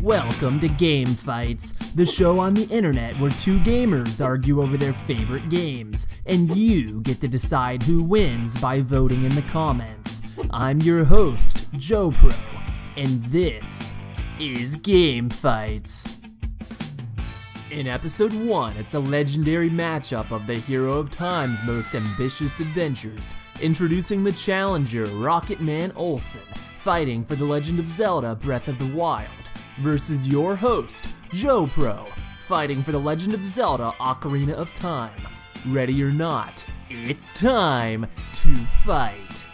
Welcome to GameFights, the show on the internet where two gamers argue over their favorite games, and you get to decide who wins by voting in the comments. I'm your host, JoPro, and this is GameFights. In episode 1, it's a legendary matchup of the hero of time's most ambitious adventures, introducing the challenger Rocket Man Olsen, fighting for The Legend of Zelda Breath of the Wild, versus your host, JoPro, fighting for The Legend of Zelda Ocarina of Time. Ready or not, it's time to fight.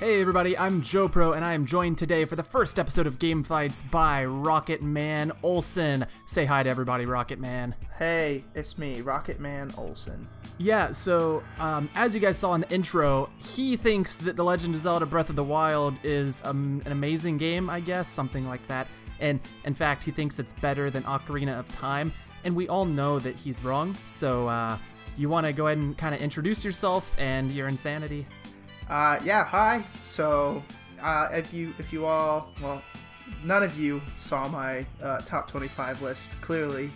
Hey everybody, I'm JoPro, and I am joined today for the first episode of GameFights by Rocket Man Olsen. Say hi to everybody, Rocket Man. Hey, it's me, Rocket Man Olsen. Yeah, so as you guys saw in the intro, he thinks that The Legend of Zelda Breath of the Wild is an amazing game, I guess, something like that. And in fact, he thinks it's better than Ocarina of Time, and we all know that he's wrong. So you want to go ahead and kind of introduce yourself and your insanity? Yeah, hi. So, if you all, well, none of you saw my top 25 list, clearly.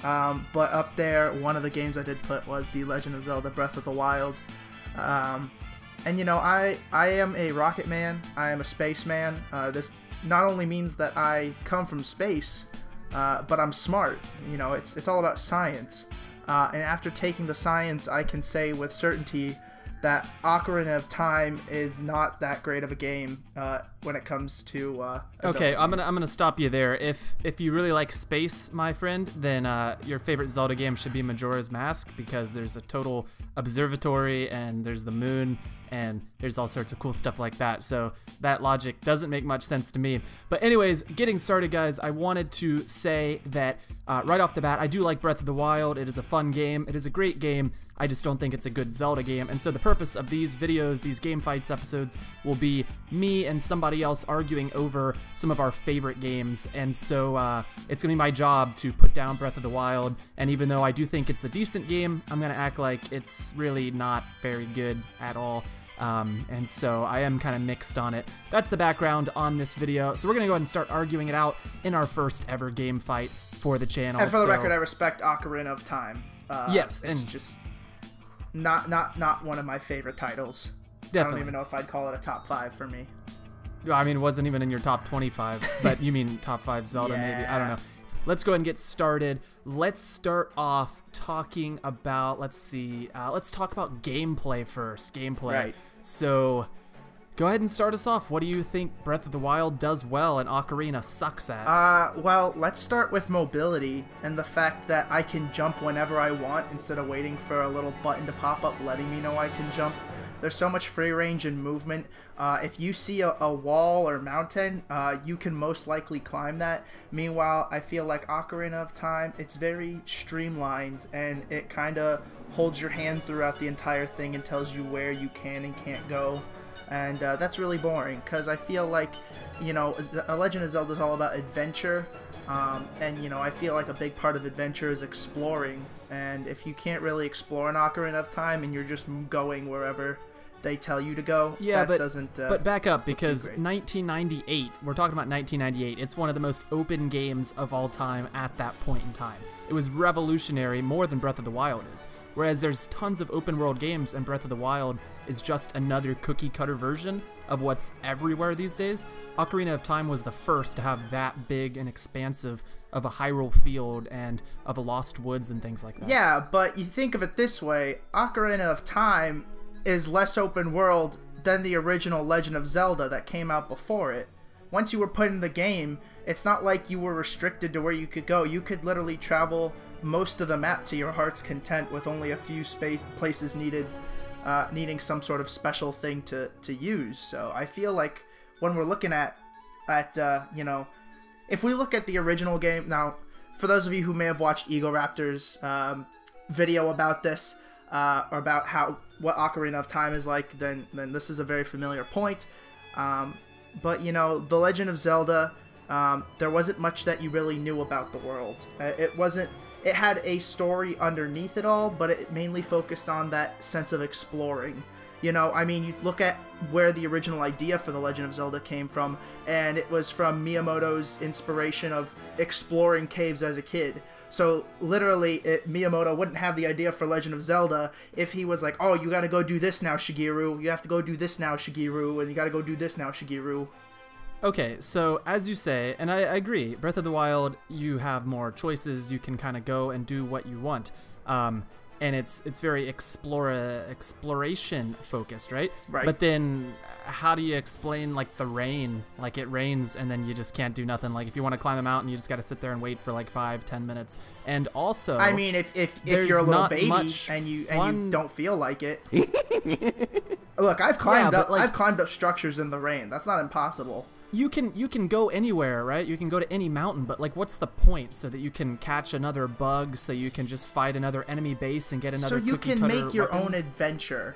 But up there, one of the games I did put was The Legend of Zelda Breath of the Wild. And you know, I am a rocket man, I am a spaceman. This not only means that I come from space, but I'm smart. You know, it's all about science. And after taking the science, I can say with certainty that Ocarina of Time is not that great of a game when it comes to okay, I'm gonna stop you there. If you really like space, my friend, then your favorite Zelda game should be Majora's Mask, because there's a total observatory and there's the moon and there's all sorts of cool stuff like that. So that logic doesn't make much sense to me. But anyways, getting started, guys, I wanted to say that right off the bat, I do like Breath of the Wild. It is a fun game. It is a great game. I just don't think it's a good Zelda game. And so the purpose of these videos, these GameFights episodes, will be me and somebody else arguing over some of our favorite games. And so it's gonna be my job to put down Breath of the Wild. And even though I do think it's a decent game, I'm gonna act like it's really not very good at all. And so I am kind of mixed on it. That's the background on this video. So we're gonna go ahead and start arguing it out in our first ever game fight for the channel. And for the record, I respect Ocarina of Time. Yes, it's and just not one of my favorite titles. Definitely. I don't even know if I'd call it a top 5 for me. I mean, it wasn't even in your top 25, but you mean top 5 Zelda, Yeah. maybe. I don't know. Let's go ahead and get started. Let's start off talking about, let's talk about gameplay first. Gameplay. Right. So, go ahead and start us off. What do you think Breath of the Wild does well and Ocarina sucks at? Well, let's start with mobility and the fact that I can jump whenever I want instead of waiting for a little button to pop up letting me know I can jump. There's so much free range and movement. If you see a wall or mountain, you can most likely climb that. Meanwhile, I feel like Ocarina of Time, it's very streamlined, and it kind of holds your hand throughout the entire thing and tells you where you can and can't go. And that's really boring, because I feel like, you know, A Legend of Zelda is all about adventure. And, you know, I feel like a big part of adventure is exploring. And if you can't really explore an Ocarina of Time and you're just going wherever they tell you to go, yeah, that doesn't but back up, because 1998, we're talking about 1998, it's one of the most open games of all time at that point in time. It was revolutionary, more than Breath of the Wild is. Whereas there's tons of open world games, and Breath of the Wild is just another cookie cutter version of what's everywhere these days. Ocarina of Time was the first to have that big and expansive of a Hyrule field and of a Lost Woods and things like that. Yeah, but you think of it this way, Ocarina of Time is less open world than the original Legend of Zelda that came out before it. Once you were put in the game, it's not like you were restricted to where you could go. You could literally travel most of the map to your heart's content with only a few places needing some sort of special thing to use. So I feel like when we're looking at you know, if we look at the original game, now for those of you who may have watched Ego Raptor's video about this, or about what Ocarina of Time is like, then this is a very familiar point. But you know, The Legend of Zelda, there wasn't much that you really knew about the world. It had a story underneath it all, but it mainly focused on that sense of exploring. You know, I mean, you look at where the original idea for The Legend of Zelda came from, and it was from Miyamoto's inspiration of exploring caves as a kid. So literally, Miyamoto wouldn't have the idea for Legend of Zelda if he was like, oh, you gotta go do this now, Shigeru. You have to go do this now, Shigeru. And you gotta go do this now, Shigeru. Okay, so as you say, and I agree, Breath of the Wild, you have more choices. You can kind of go and do what you want. And it's very exploration focused, right? Right. But then how do you explain like the rain? Like it rains and then you just can't do nothing. Like if you want to climb a mountain, you just got to sit there and wait for like 5-10 minutes. And also, I mean, if you're a little baby and you don't feel like it, look, I've climbed up structures in the rain. That's not impossible. You can go anywhere, right? You can go to any mountain, but like what's the point? So that you can catch another bug, so you can just fight another enemy base and get another so you can cookie-cutter make your weapon? own adventure.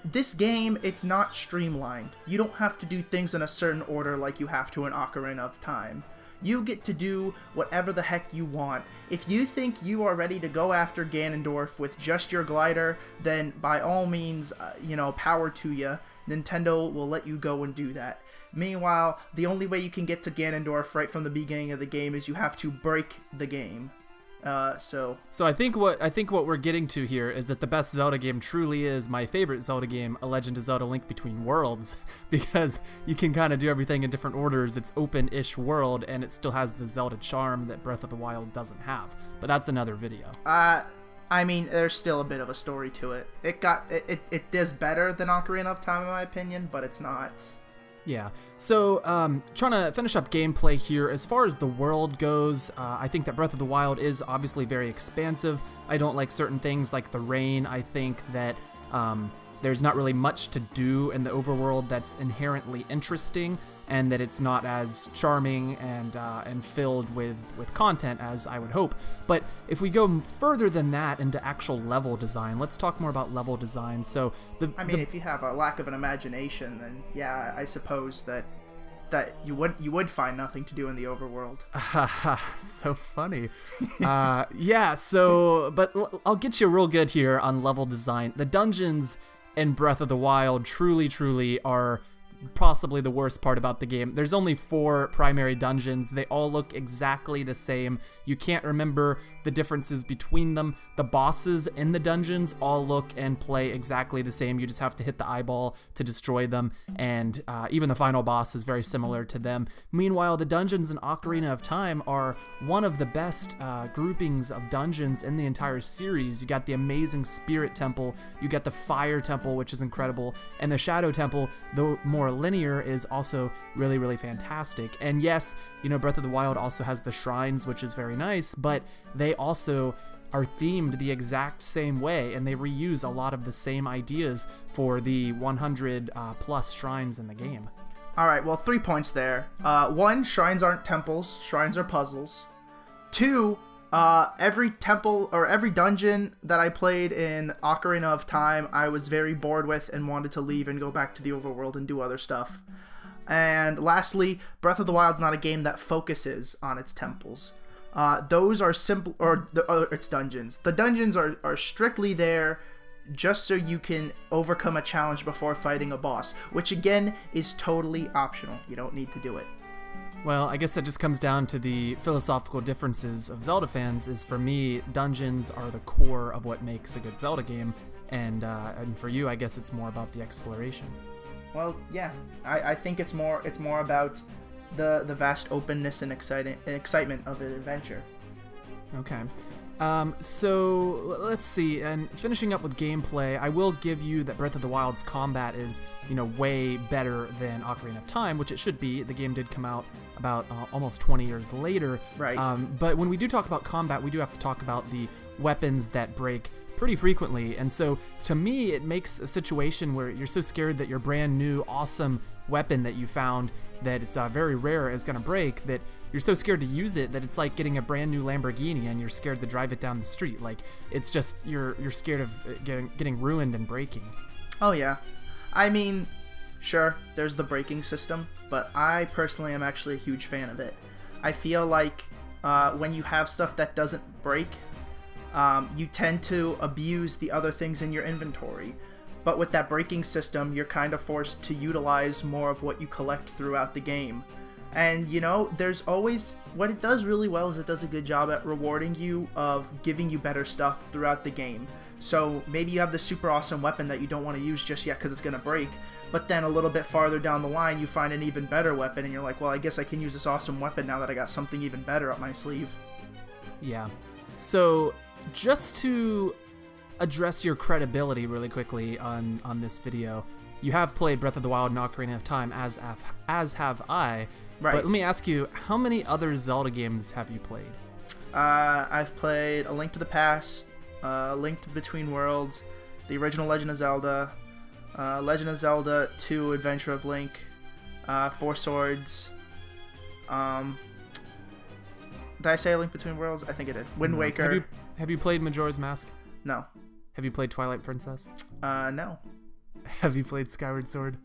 This game, it's not streamlined. You don't have to do things in a certain order like you have to in Ocarina of Time. You get to do whatever the heck you want. If you think you are ready to go after Ganondorf with just your glider, then by all means, power to you. Nintendo will let you go and do that. Meanwhile, the only way you can get to Ganondorf right from the beginning of the game is you have to break the game. So I think what we're getting to here is that the best Zelda game truly is my favorite Zelda game, A Legend of Zelda: Link Between Worlds, because you can kind of do everything in different orders. It's open-ish world, and it still has the Zelda charm that Breath of the Wild doesn't have. But that's another video. I mean, there's still a bit of a story to it. It does better than Ocarina of Time in my opinion, but it's not. Yeah, so trying to finish up gameplay here. As far as the world goes, I think that Breath of the Wild is obviously very expansive. I don't like certain things like the rain. I think that there's not really much to do in the overworld that's inherently interesting, and that it's not as charming and filled with content as I would hope. But if we go further than that into actual level design, let's talk more about level design. So if you have a lack of an imagination, then yeah, I suppose that you would find nothing to do in the overworld. So funny. Yeah, so but I'll get you real good here on level design. The dungeons in Breath of the Wild truly are possibly the worst part about the game. There's only 4 primary dungeons. They all look exactly the same. You can't remember the differences between them. The bosses in the dungeons all look and play exactly the same. You just have to hit the eyeball to destroy them, and even the final boss is very similar to them. Meanwhile, the dungeons in Ocarina of Time are one of the best groupings of dungeons in the entire series. You got the amazing Spirit Temple, you got the Fire Temple, which is incredible, and the Shadow Temple, though more linear, is also really fantastic. And yes, Breath of the Wild also has the shrines, which is very nice, but they also are themed the exact same way, and they reuse a lot of the same ideas for the 100 plus shrines in the game. Alright, well, 3 points there. 1, shrines aren't temples, shrines are puzzles. 2, every temple or every dungeon that I played in Ocarina of Time, I was very bored with and wanted to leave and go back to the overworld and do other stuff. And lastly, Breath of the Wild is not a game that focuses on its temples. Those are simple, or its dungeons. The dungeons are strictly there just so you can overcome a challenge before fighting a boss, which again is totally optional. You don't need to do it. Well, I guess that just comes down to the philosophical differences of Zelda fans. Is for me, dungeons are the core of what makes a good Zelda game, and for you, I guess it's more about the exploration. Well, yeah, I think it's more about the vast openness and excitement of an adventure. Okay. So let's see, and finishing up with gameplay, I will give you that Breath of the Wild's combat is, way better than Ocarina of Time, which it should be. The game did come out about almost 20 years later. Right. But when we do talk about combat, we do have to talk about the weapons that break pretty frequently. And so to me, it makes a situation where you're so scared that your brand new awesome weapon that you found that it's very rare is going to break, that you're so scared to use it that it's like getting a brand new Lamborghini and you're scared to drive it down the street. Like, it's just you're scared of getting ruined and breaking. Oh yeah, I mean, sure, there's the braking system, but I personally am actually a huge fan of it. I feel like when you have stuff that doesn't break, you tend to abuse the other things in your inventory. but with that breaking system, you're kind of forced to utilize more of what you collect throughout the game. And, you know, there's always... What it does really well is it does a good job at rewarding you of giving you better stuff throughout the game. So maybe you have this super awesome weapon that you don't want to use just yet because it's going to break, but then a little bit farther down the line you find an even better weapon and you're like, well, I guess I can use this awesome weapon now that I got something even better up my sleeve. Yeah. So just to address your credibility really quickly on this video, you have played Breath of the Wild and Ocarina of Time, as have I. Right. But let me ask you, how many other Zelda games have you played? I've played A Link to the Past, Link Between Worlds, the original Legend of Zelda, Legend of Zelda 2 Adventure of Link, Four Swords. Did I say A Link Between Worlds? I think I did. Wind Waker. Have you played Majora's Mask? No. Have you played Twilight Princess? No. Have you played Skyward Sword?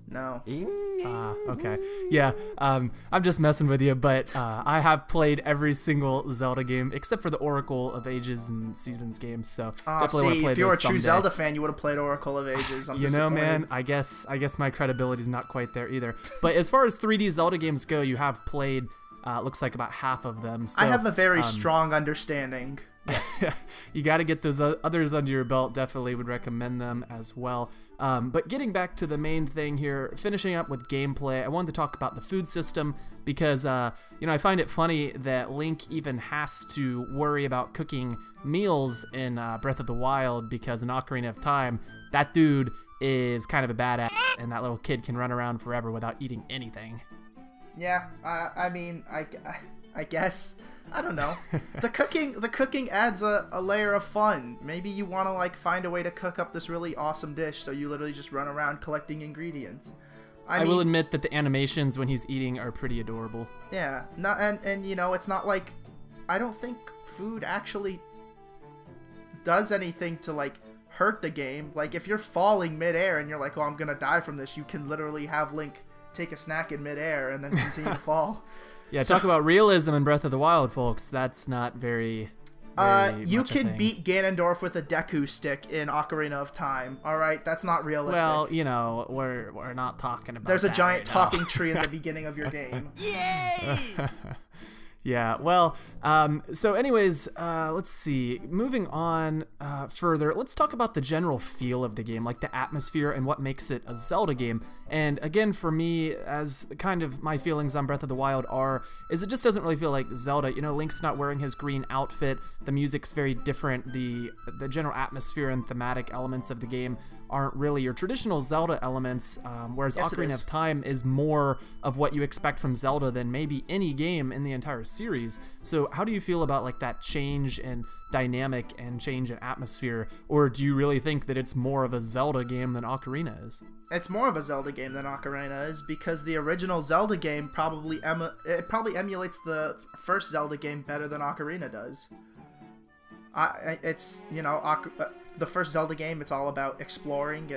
No. Okay. Yeah, I'm just messing with you, but I have played every single Zelda game except for the Oracle of Ages and Seasons games, so definitely want to play if you were a those true someday. Zelda fan, you would have played Oracle of Ages. I'm you know, man, I guess my credibility's not quite there either. But as far as 3D Zelda games go, you have played, looks like about half of them. So, I have a very strong understanding. You got to get those others under your belt. Definitely would recommend them as well. But getting back to the main thing here, finishing up with gameplay, I wanted to talk about the food system because, you know, I find it funny that Link even has to worry about cooking meals in Breath of the Wild because in Ocarina of Time, that dude is kind of a badass and that little kid can run around forever without eating anything. Yeah, I mean, I guess... I don't know. The cooking adds a layer of fun. Maybe you want to like find a way to cook up this really awesome dish, so you literally just run around collecting ingredients. I mean, will admit that the animations when he's eating are pretty adorable. Yeah, and you know, it's not like, I don't think food actually does anything to like hurt the game. Like if you're falling midair and you're like, oh, I'm gonna die from this, you can literally have Link take a snack in midair and then continue to fall. Yeah, talk about realism in Breath of the Wild, folks. That's not very you can beat Ganondorf with a Deku stick in Ocarina of Time. All right, that's not realistic. Well, you know, we're not talking about. There's a giant right talking tree at the beginning of your game. Yay! Yeah, well, so anyways, let's see. Moving on further, let's talk about the general feel of the game, like the atmosphere and what makes it a Zelda game. And again, for me, as kind of my feelings on Breath of the Wild is it just doesn't really feel like Zelda. You know, Link's not wearing his green outfit. The music's very different. The general atmosphere and thematic elements of the game aren't really your traditional Zelda elements, whereas Ocarina of Time is more of what you expect from Zelda than maybe any game in the entire series. So how do you feel about like that change in dynamic and change in atmosphere, or do you really think that it's more of a Zelda game than Ocarina is? It's more of a Zelda game than Ocarina is because the original Zelda game probably emulates the first Zelda game better than Ocarina does. It's, you know, the first Zelda game, it's all about exploring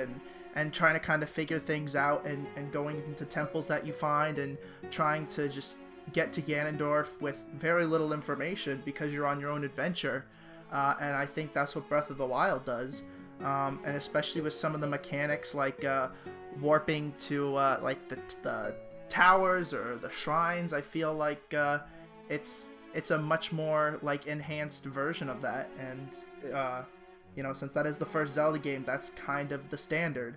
and trying to kind of figure things out and going into temples that you find and trying to just get to Ganondorf with very little information because you're on your own adventure. And I think that's what Breath of the Wild does. And especially with some of the mechanics like warping to like the towers or the shrines, I feel like it's a much more like enhanced version of that. And you know, since that is the first Zelda game, that's kind of the standard.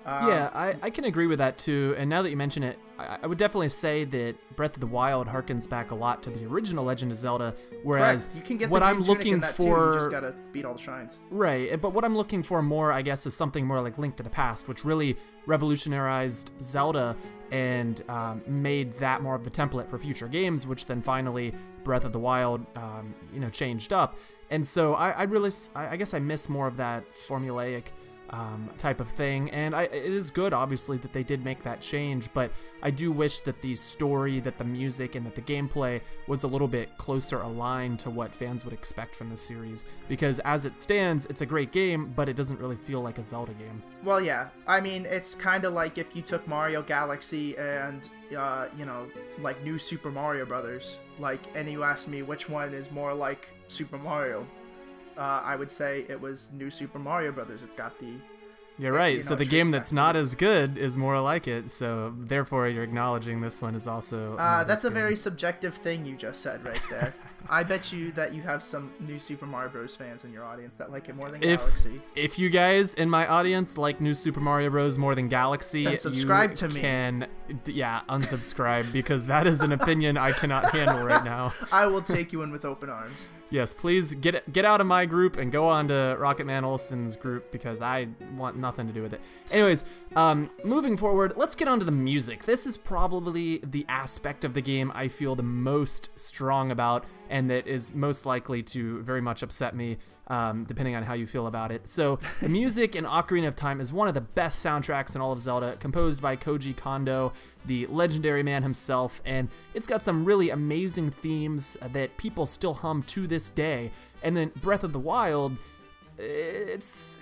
Yeah, I can agree with that too. And now that you mention it, I would definitely say that Breath of the Wild harkens back a lot to the original Legend of Zelda. Whereas you can get what the I'm looking for, too, you just gotta beat all the shrines. Right, but what I'm looking for more, I guess, is something more like Link to the Past, which really revolutionized Zelda and made that more of the template for future games, which then finally Breath of the Wild, you know, changed up. And so I guess I miss more of that formulaic type of thing, and it is good obviously that they did make that change, but I do wish that the story, that the music, and that the gameplay was a little bit closer aligned to what fans would expect from the series, because as it stands, it's a great game, but it doesn't really feel like a Zelda game. Well, yeah, I mean, it's kind of like if you took Mario Galaxy and you know, like New Super Mario Brothers, and you asked me which one is more like Super Mario, I would say it was New Super Mario Brothers. It's got the You're right. You know, So the game that's not as good is more like it. So therefore, you're acknowledging this one is also. That's a very subjective thing you just said right there. I bet you that you have some New Super Mario Bros. Fans in your audience that like it more than Galaxy. If you guys in my audience like New Super Mario Bros. More than Galaxy, then subscribe to me. Unsubscribe because that is an opinion I cannot handle right now. I will take you in with open arms. Yes, please get out of my group and go on to Rocketman Olsen's group because I want nothing to do with it. Anyways, moving forward, let's get on to the music. This is probably the aspect of the game I feel the most strong about and that is most likely to very much upset me, depending on how you feel about it. So the music in Ocarina of Time is one of the best soundtracks in all of Zelda, composed by Koji Kondo, the legendary man himself, and it's got some really amazing themes that people still hum to this day. And then Breath of the Wild, there's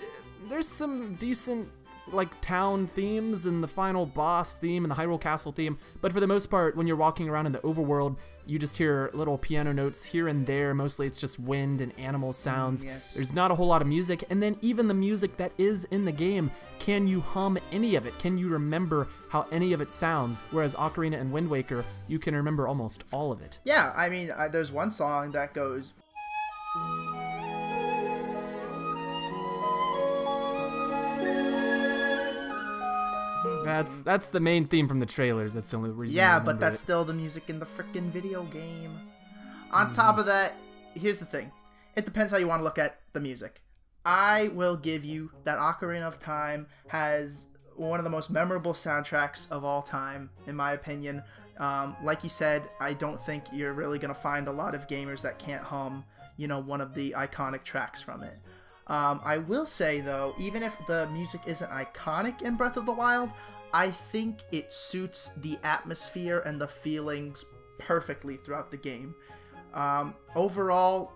some decent like town themes and the final boss theme and the Hyrule Castle theme, but for the most part, when you're walking around in the overworld, you just hear little piano notes here and there. Mostly it's just wind and animal sounds. Yes. There's not a whole lot of music, and then even the music that is in the game, can you hum any of it? Can you remember how any of it sounds? Whereas Ocarina and Wind Waker, you can remember almost all of it. Yeah, I mean, there's one song that goes... That's the main theme from the trailers. That's the only reason. Yeah, but that's still the music in the freaking video game. On top of that, here's the thing. It depends how you want to look at the music. I will give you that Ocarina of Time has one of the most memorable soundtracks of all time, in my opinion. Like you said, I don't think you're really going to find a lot of gamers that can't hum, you know, one of the iconic tracks from it. I will say, though, even if the music isn't iconic in Breath of the Wild, I think it suits the atmosphere and the feelings perfectly throughout the game. Overall,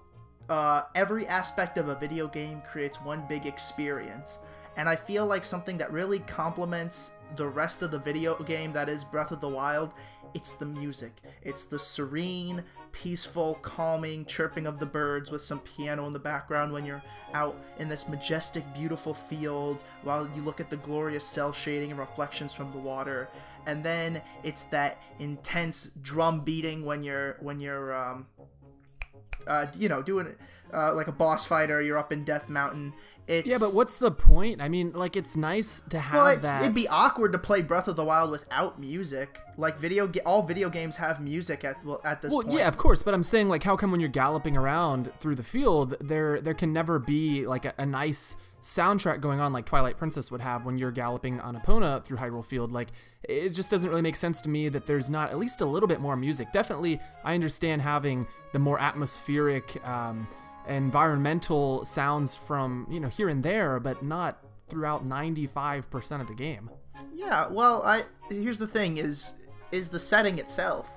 every aspect of a video game creates one big experience, and I feel like something that really complements the rest of the video game that is Breath of the Wild, it's the music. It's the serene, peaceful, calming chirping of the birds with some piano in the background when you're out in this majestic, beautiful field while you look at the glorious cell shading and reflections from the water. And then it's that intense drum beating when you're you know, doing like a boss fight or you're up in Death Mountain. Yeah, but what's the point? I mean, like, it's nice to have that. It'd be awkward to play Breath of the Wild without music. Like, all video games have music at this point. Well, yeah, of course, but I'm saying, like, how come when you're galloping around through the field, there can never be, like, a nice soundtrack going on like Twilight Princess would have when you're galloping on Epona through Hyrule Field? Like, it just doesn't really make sense to me that there's not at least a little bit more music. Definitely, I understand having the more atmospheric, environmental sounds from, you know, here and there, but not throughout 95% of the game. Yeah, well, here's the thing is the setting itself.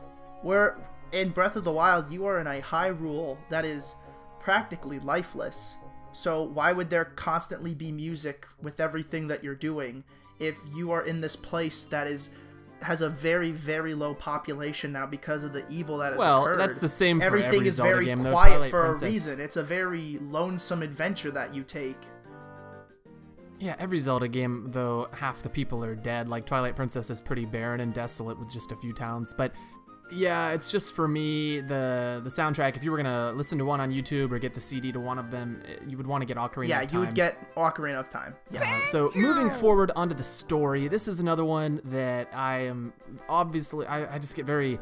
Where in Breath of the Wild, you are in a Hyrule that is practically lifeless. So why would there constantly be music with everything that you're doing if you are in this place that has a very, very low population now because of the evil that has occurred? Well, that's the same for everything every is Zelda very game, quiet Twilight for Princess. a reason. It's a very lonesome adventure that you take. Yeah, every Zelda game, though, half the people are dead. Like, Twilight Princess is pretty barren and desolate with just a few towns. But yeah, it's just, for me, the soundtrack, if you were going to listen to one on YouTube or get the CD to one of them, you would want to get Ocarina of Time. Yeah, you would get Ocarina of Time. Yeah. So moving forward onto the story, this is another one that I am obviously, I just get very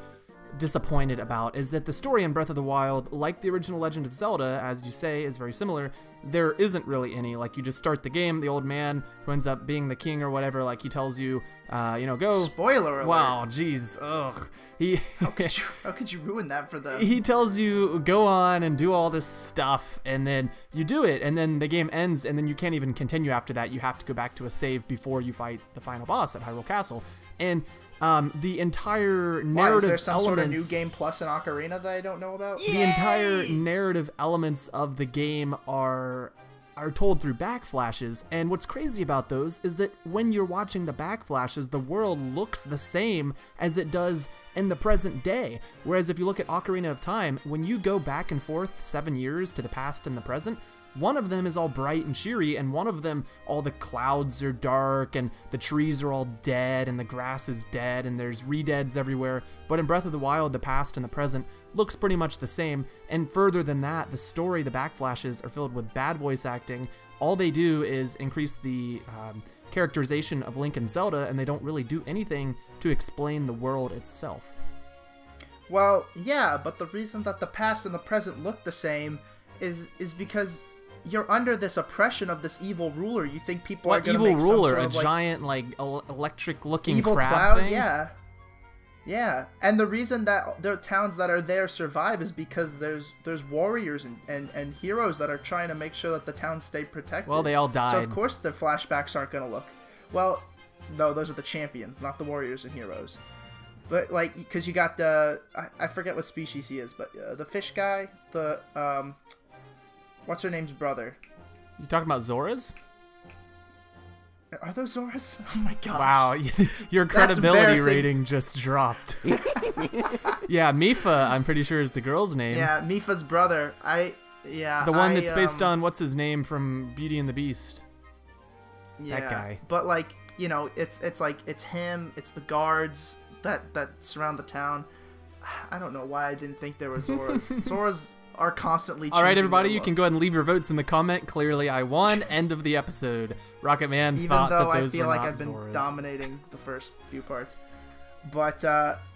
disappointed about, is that the story in Breath of the Wild, like the original Legend of Zelda, as you say, is very similar. There isn't really any. Like, you just start the game, the old man who ends up being the king or whatever, like, he tells you, you know, go. Spoiler alert. Wow, jeez, ugh. How could you ruin that for them? He tells you, go on and do all this stuff, and then you do it, and then the game ends, and then you can't even continue after that. You have to go back to a save before you fight the final boss at Hyrule Castle. And the entire narrative elements... Is there some sort of new game plus in Ocarina that I don't know about? The entire narrative elements of the game are told through backflashes, and what's crazy about those is that when you're watching the backflashes, the world looks the same as it does in the present day. Whereas if you look at Ocarina of Time, when you go back and forth 7 years to the past and the present, one of them is all bright and cheery, and one of them, all the clouds are dark, and the trees are all dead, and the grass is dead, and there's re-deads everywhere. But in Breath of the Wild, the past and the present looks pretty much the same, and further than that, the story, the backflashes are filled with bad voice acting. All they do is increase the characterization of Link and Zelda, and they don't really do anything to explain the world itself. Well, yeah, but the reason that the past and the present look the same is because you're under this oppression of this evil ruler. You think people are going to make some evil ruler? sort A of, like, giant, like, electric-looking evil crab cloud? thing? Yeah. Yeah, and the reason that the towns that are there survive is because there's warriors and heroes that are trying to make sure that the towns stay protected. Well, they all died. So of course the flashbacks aren't going to look... Well, no, those are the champions, not the warriors and heroes. But, like, because you got the... I forget what species he is, but the fish guy, the... what's her name's brother? You talking about Zora's? Are those Zoras? Oh my gosh. Wow, your credibility rating just dropped. Yeah, Mipha, I'm pretty sure is the girl's name. Yeah, Mipha's brother. The one that's based on, what's his name from Beauty and the Beast? Yeah, that guy. But, like, you know, it's like, it's him, it's the guards that surround the town. I don't know why I didn't think there were Zoras. Zoras are constantly changing. All right, everybody, their you look. can go ahead and leave your votes in the comment. Clearly, I won. End of the episode. Rocket Man thought that those were not Zoras. Even though I feel like I've been dominating the first few parts. But,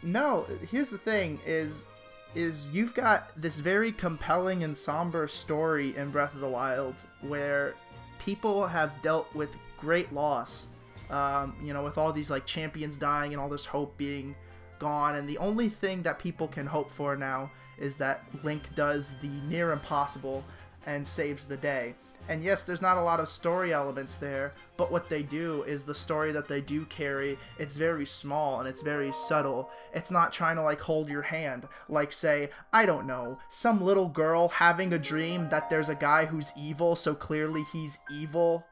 no, here's the thing, is you've got this very compelling and somber story in Breath of the Wild where people have dealt with great loss, you know, with all these, like, champions dying and all this hope being gone, and the only thing that people can hope for now is that Link does the near impossible and saves the day. And yes, there's not a lot of story elements there, but what they do is the story that they do carry, it's very small and it's very subtle. It's not trying to, like, hold your hand. Like, say, I don't know, some little girl having a dream that there's a guy who's evil, so clearly he's evil.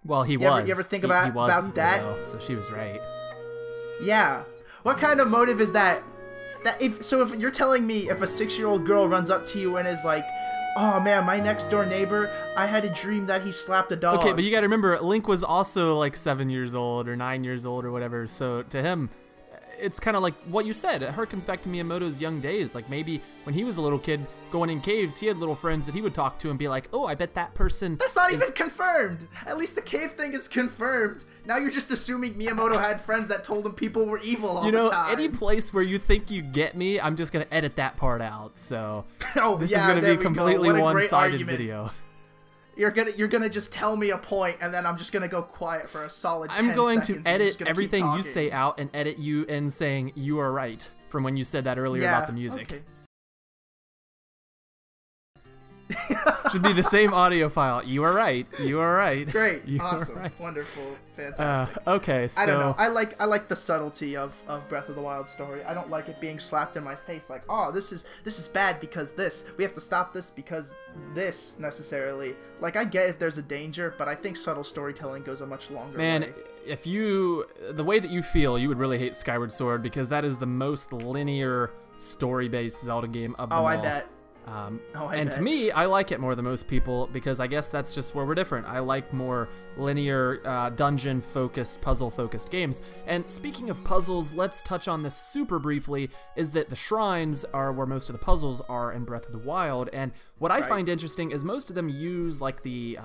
Well, you ever think about evil, that? Though, so she was right. Yeah. What kind of motive is that? If you're telling me if a 6-year-old girl runs up to you and is like, oh man, my next door neighbor, I had a dream that he slapped a dog. Okay, but you gotta remember, Link was also like 7 years old or 9 years old or whatever, so to him, it's kind of like what you said. It harkens back to Miyamoto's young days. Like, maybe when he was a little kid going in caves, he had little friends that he would talk to and be like, oh, I bet that person... That's not even confirmed. At least the cave thing is confirmed. Now you're just assuming Miyamoto had friends that told him people were evil all the time. Any place where you think you get me, I'm just going to edit that part out. So this is going to be a completely one-sided video. You're gonna just tell me a point, and then I'm just gonna go quiet for a solid 10 seconds. I'm going to edit everything you say out and edit you in saying you are right from when you said that earlier about the music. Okay. Should be the same audio file. You are right. You are right. Great. You awesome. right. Wonderful. Fantastic. Okay, so... I don't know. I like the subtlety of Breath of the Wild story. I don't like it being slapped in my face like, oh, this is bad because this. We have to stop this because this, necessarily. Like, I get if there's a danger, but I think subtle storytelling goes a much longer way. Man, if the way that you feel, you would really hate Skyward Sword because that is the most linear story-based Zelda game of them all. I bet. To me, I like it more than most people because I guess that's just where we're different. I like more linear, dungeon-focused, puzzle-focused games. And speaking of puzzles, let's touch on this super briefly, is that the shrines are where most of the puzzles are in Breath of the Wild. And what I find interesting is most of them use, like, the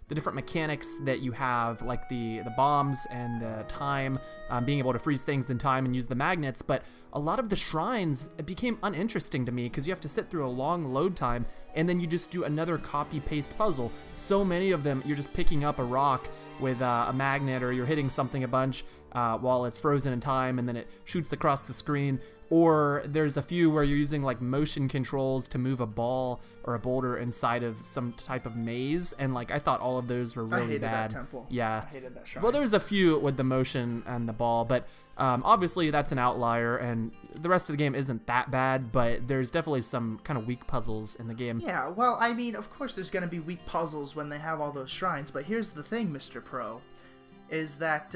different mechanics that you have, like the bombs and the time, being able to freeze things in time and use the magnets, but a lot of the shrines became uninteresting to me because you have to sit through a long load time and then you just do another copy-paste puzzle. So many of them, you're just picking up a rock with a magnet, or you're hitting something a bunch while it's frozen in time and then it shoots across the screen. Or there's a few where you're using, like, motion controls to move a ball or a boulder inside of some type of maze, and, like, I thought all of those were really I hated bad. That temple. Yeah. I hated that shrine. Well, there's a few with the motion and the ball, but obviously that's an outlier, and the rest of the game isn't that bad, but there's definitely some kind of weak puzzles in the game. Yeah, well, I mean, of course there's going to be weak puzzles when they have all those shrines, but here's the thing, Mr. Pro, is that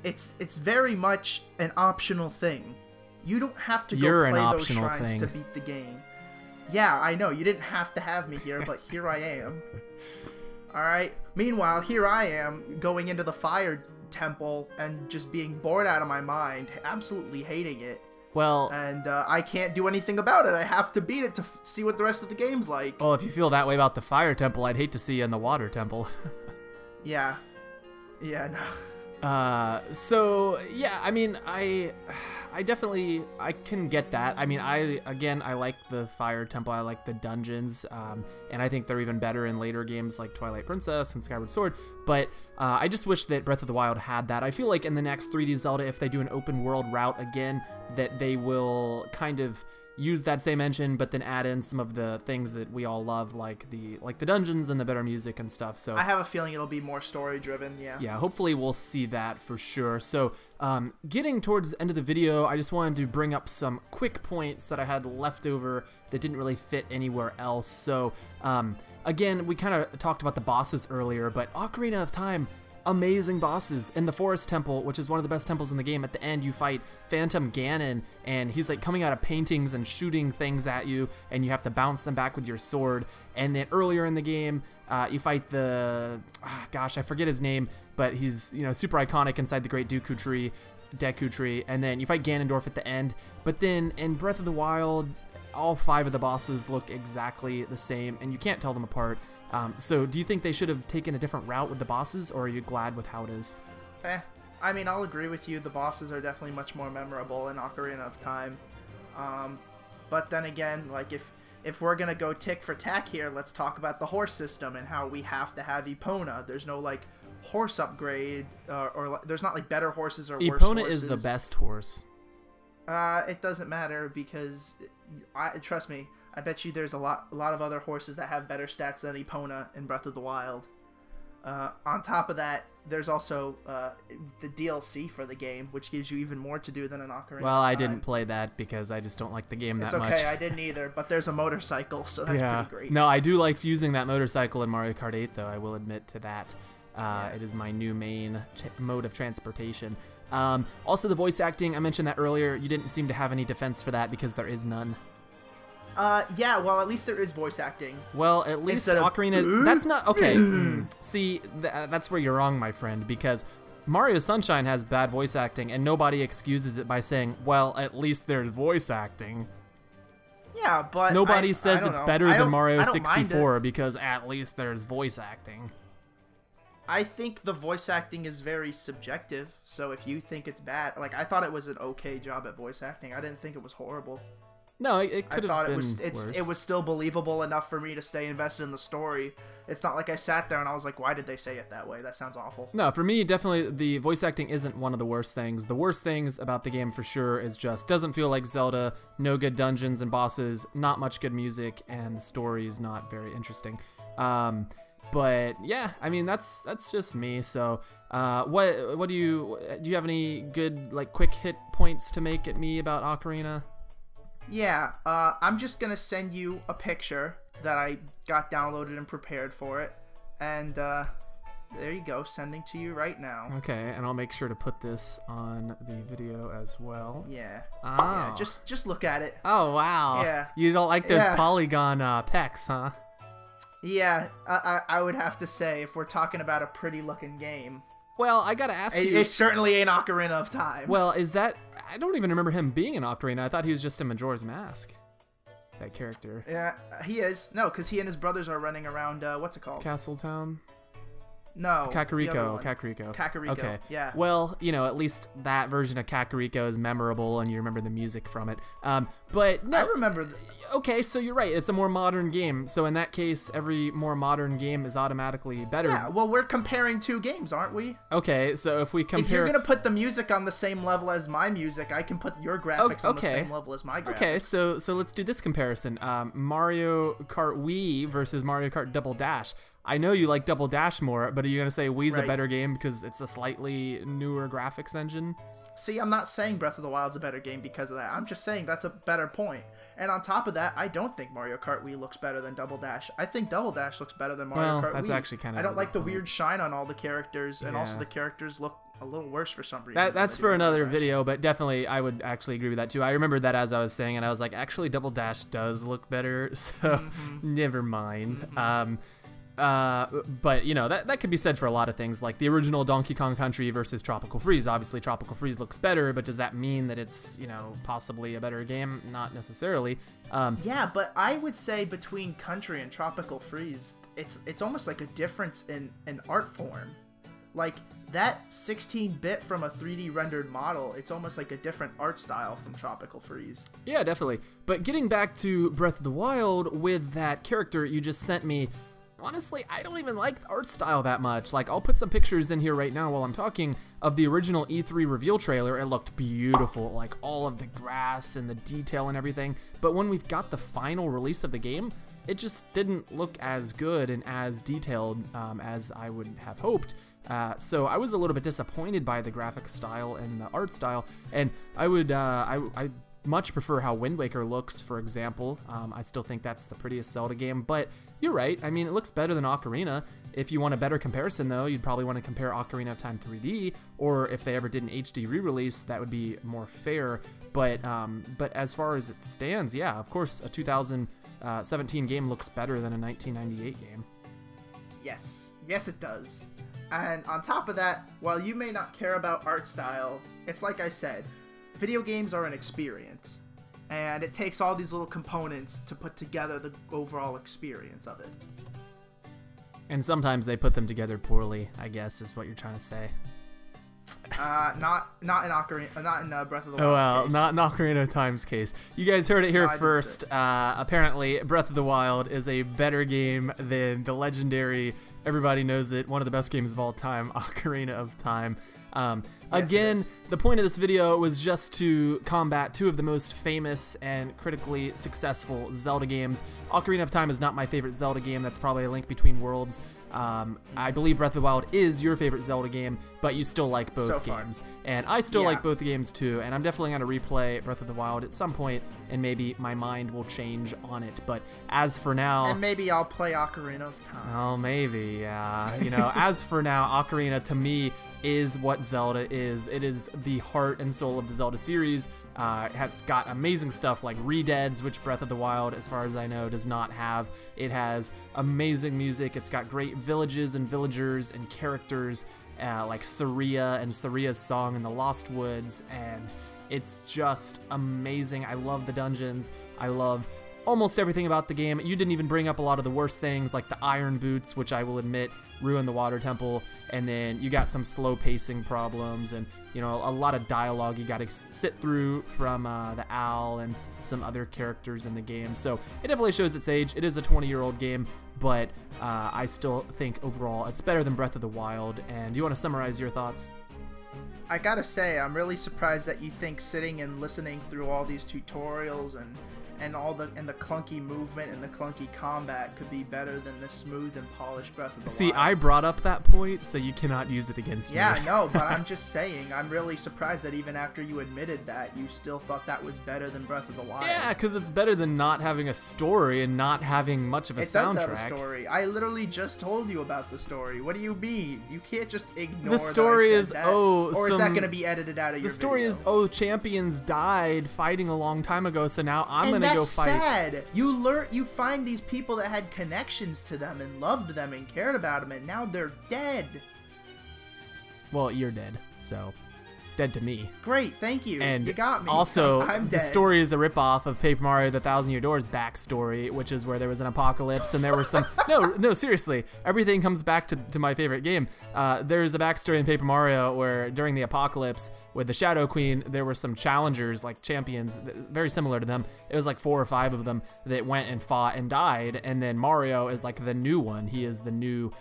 it's very much an optional thing. You don't have to go play those shrines to beat the game. Yeah, I know. You didn't have to have me here, but here I am. Alright. Meanwhile, here I am going into the fire temple and just being bored out of my mind, absolutely hating it. Well, and I can't do anything about it. I have to beat it to see what the rest of the game's like. well, if you feel that way about the fire temple, I'd hate to see you in the water temple. Yeah. Yeah, no. So yeah, I mean, I definitely, I can get that. I mean, I like the fire temple, I like the dungeons, and I think they're even better in later games like Twilight Princess and Skyward Sword, but I just wish that Breath of the Wild had that. I feel like in the next 3D Zelda, if they do an open world route again, that they will kind of use that same engine, but then add in some of the things that we all love, like the dungeons and the better music and stuff. So I have a feeling it'll be more story driven. Yeah, hopefully we'll see that for sure. So getting towards the end of the video, I just wanted to bring up some quick points that I had left over that didn't really fit anywhere else. So again, we kind of talked about the bosses earlier, but Ocarina of Time, amazing bosses. In the Forest Temple, which is one of the best temples in the game, at the end you fight Phantom Ganon, and he's like coming out of paintings and shooting things at you, and you have to bounce them back with your sword. And then earlier in the game, you fight the, gosh, I forget his name, but he's, you know, super iconic inside the Great Deku Tree, and then you fight Ganondorf at the end. But then in Breath of the Wild, all 5 of the bosses look exactly the same, and you can't tell them apart. So do you think they should have taken a different route with the bosses, or are you glad with how it is? I mean, I'll agree with you. The bosses are definitely much more memorable in Ocarina of Time. But then again, like if we're gonna go tick for tack here, let's talk about the horse system and how we have to have Epona. There's no like horse upgrade, or there's not like better horses or worse horses. Epona is the best horse. It doesn't matter because trust me, I bet you there's a lot of other horses that have better stats than Epona in Breath of the Wild. On top of that, there's also the DLC for the game, which gives you even more to do than an Ocarina. Well, I didn't play that because I just don't like the game that much. It's okay, I didn't either, but there's a motorcycle, so that's pretty great. No, I do like using that motorcycle in Mario Kart 8, though. I will admit to that. It is my new main mode of transportation. Also, the voice acting, I mentioned that earlier. You didn't seem to have any defense for that because there is none. Yeah, well, at least there is voice acting. Well, at least Ocarina... That's not... Okay, see, that's where you're wrong, my friend, because Mario Sunshine has bad voice acting, and nobody excuses it by saying, well, at least there's voice acting. Yeah, but... Nobody says it's better than Mario 64 because at least there's voice acting. I think the voice acting is very subjective, so if you think it's bad... Like, I thought it was an okay job at voice acting. I didn't think it was horrible. No, it could have been worse. It was still believable enough for me to stay invested in the story. It's not like I sat there and I was like, why did they say it that way? That sounds awful. No, for me, definitely the voice acting isn't one of the worst things. The worst things about the game for sure is just doesn't feel like Zelda, no good dungeons and bosses, not much good music, and the story is not very interesting. But yeah, I mean that's just me. So what do you have any good like quick hit points to make at me about Ocarina? Yeah, I'm just gonna send you a picture that I got downloaded and prepared for it, and there you go, sending to you right now. Okay, and I'll make sure to put this on the video as well. Yeah. Oh. Yeah, just look at it. Oh wow. Yeah. You don't like those polygon pecs, huh? Yeah, I would have to say, if we're talking about a pretty looking game. Well, I gotta ask you. It certainly ain't Ocarina of Time. Well, is that... I don't even remember him being in Ocarina. I thought he was just in Majora's Mask. That character. Yeah, he is. No, because he and his brothers are running around, what's it called? Castletown? No. Kakariko. Kakariko. Kakariko, okay. Yeah. Well, you know, at least that version of Kakariko is memorable and you remember the music from it. But no. I remember... Okay, so you're right. It's a more modern game. So in that case, every more modern game is automatically better. Yeah, well, we're comparing 2 games, aren't we? Okay, so if we compare... If you're going to put the music on the same level as my music, I can put your graphics on the same level as my graphics. Okay, so let's do this comparison. Mario Kart Wii versus Mario Kart Double Dash. I know you like Double Dash more, but are you going to say Wii's a Right. better game because it's a slightly newer graphics engine? See, I'm not saying Breath of the Wild's a better game because of that. I'm just saying that's a better point. And on top of that, I don't think Mario Kart Wii looks better than Double Dash. I think Double Dash looks better than Mario Kart Wii. That's actually kind of... I don't like the weird shine on all the characters, and also the characters look a little worse for some reason. That's for another video, but definitely I would actually agree with that too. I remember that as I was saying, and I was like, actually Double Dash does look better, so never mind. But you know, that could be said for a lot of things, like the original Donkey Kong Country versus Tropical Freeze. Obviously Tropical Freeze looks better, but does that mean that it's, you know, possibly a better game? Not necessarily. Yeah, but I would say between Country and Tropical Freeze, it's almost like a difference in an art form. Like that 16-bit from a 3D rendered model, it's almost like a different art style from Tropical Freeze. Yeah, definitely. But getting back to Breath of the Wild with that character you just sent me, honestly, I don't even like the art style that much. Like, I'll put some pictures in here right now while I'm talking of the original E3 reveal trailer. It looked beautiful, like all of the grass and the detail and everything. But when we've got the final release of the game, it just didn't look as good and as detailed as I would have hoped. So I was a little bit disappointed by the graphic style and the art style. And I would, I much prefer how Wind Waker looks, for example. I still think that's the prettiest Zelda game, but you're right. I mean, it looks better than Ocarina. If you want a better comparison, though, you'd probably want to compare Ocarina of Time 3D, or if they ever did an HD re-release, that would be more fair. But as far as it stands, yeah, of course, a 2017 game looks better than a 1998 game. Yes, it does. And on top of that, while you may not care about art style, it's like I said, video games are an experience, and it takes all these little components to put together the overall experience of it. And sometimes they put them together poorly, I guess, is what you're trying to say. Not in Ocarina, not in Breath of the Wild. Oh well, case. not in Ocarina of Time's case. You guys heard it here first. Apparently, Breath of the Wild is a better game than the legendary, everybody knows it, one of the best games of all time, Ocarina of Time. Again, the point of this video was just to combat two of the most famous and critically successful Zelda games. Ocarina of Time is not my favorite Zelda game. That's probably a link between worlds. I believe Breath of the Wild is your favorite Zelda game, but you still like both games. And I still like both games too, and I'm definitely going to replay Breath of the Wild at some point, and maybe my mind will change on it. But as for now... And maybe I'll play Ocarina of Time. Oh, maybe, yeah. You know, as for now, Ocarina, to me, is what Zelda is. It is the heart and soul of the Zelda series. It has got amazing stuff like Redeads, which Breath of the Wild, as far as I know, does not have. It has amazing music. It's got great villages and villagers and characters like Saria and Saria's song in the Lost Woods, and it's just amazing. I love the dungeons. I love almost everything about the game. You didn't even bring up a lot of the worst things, like the iron boots, which I will admit ruin the water temple, and then you got some slow pacing problems, and you know, a lot of dialogue you got to sit through from the owl and some other characters in the game. So it definitely shows its age. It is a 20-year-old game, but I still think overall it's better than Breath of the Wild. And do you want to summarize your thoughts? I gotta say, I'm really surprised that you think sitting and listening through all these tutorials and the clunky movement and the clunky combat could be better than the smooth and polished Breath of the Wild. See, I brought up that point, so you cannot use it against me. Yeah, I know, but I'm just saying, I'm really surprised that even after you admitted that, you still thought that was better than Breath of the Wild. Yeah, because it's better than not having a story and not having much of a soundtrack. It does have a story. I literally just told you about the story. What do you mean? You can't just ignore the story that I is, said that. oh, or is that going to be edited out of your The story video? is, oh, champions died fighting a long time ago, so now I'm going to go fight. Sad. You find these people that had connections to them and loved them and cared about them, and now they're dead. Well, you're dead, so dead to me. Great, thank you. And you got me. Also, I'm the dead. story is a ripoff of Paper Mario: The Thousand Year Door's backstory, which is where there was an apocalypse and there were some. No, seriously, everything comes back to my favorite game. There's a backstory in Paper Mario where during the apocalypse with the Shadow Queen, there were some challengers, like champions, very similar to them. It was like 4 or 5 of them that went and fought and died, and then Mario is like the new one. He is the new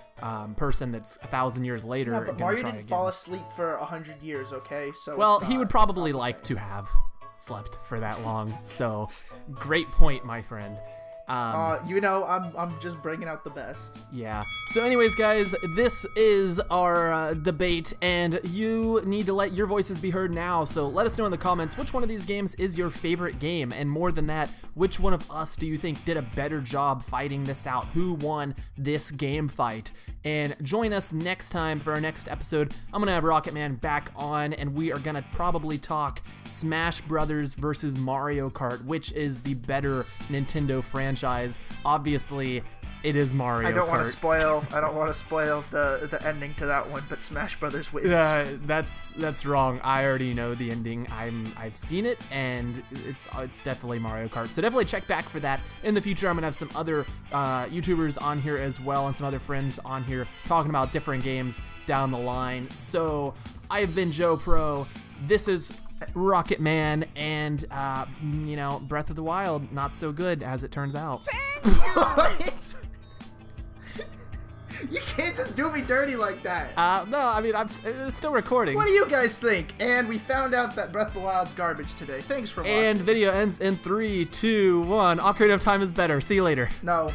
person that's 1,000 years later. Yeah, but Mario didn't fall asleep for 100 years, okay? So well, he would probably like to have slept for that long. So, great point, my friend. You know, I'm just bringing out the best. Yeah. So anyways, guys, this is our debate, and you need to let your voices be heard now. So let us know in the comments which one of these games is your favorite game, and more than that, which one of us do you think did a better job fighting this out? Who won this game fight? And join us next time for our next episode. I'm gonna have Rocket Man back on, and we are gonna probably talk Smash Brothers versus Mario Kart, which is the better Nintendo franchise. Obviously, it is Mario Kart. I don't want to spoil the ending to that one, but Smash Brothers wins. That's wrong. I already know the ending. I've seen it, and it's definitely Mario Kart. So definitely check back for that. In the future, I'm gonna have some other YouTubers on here as well, and some other friends on here talking about different games down the line. So I've been JoPro. This is Rocket Man, and you know, Breath of the Wild, not so good as it turns out. What? You can't just do me dirty like that. No, I mean, it's still recording. What do you guys think? And we found out that Breath of the Wild's garbage today. Thanks for watching. And video ends in 3, 2, 1. Ocarina of Time is better. See you later. No.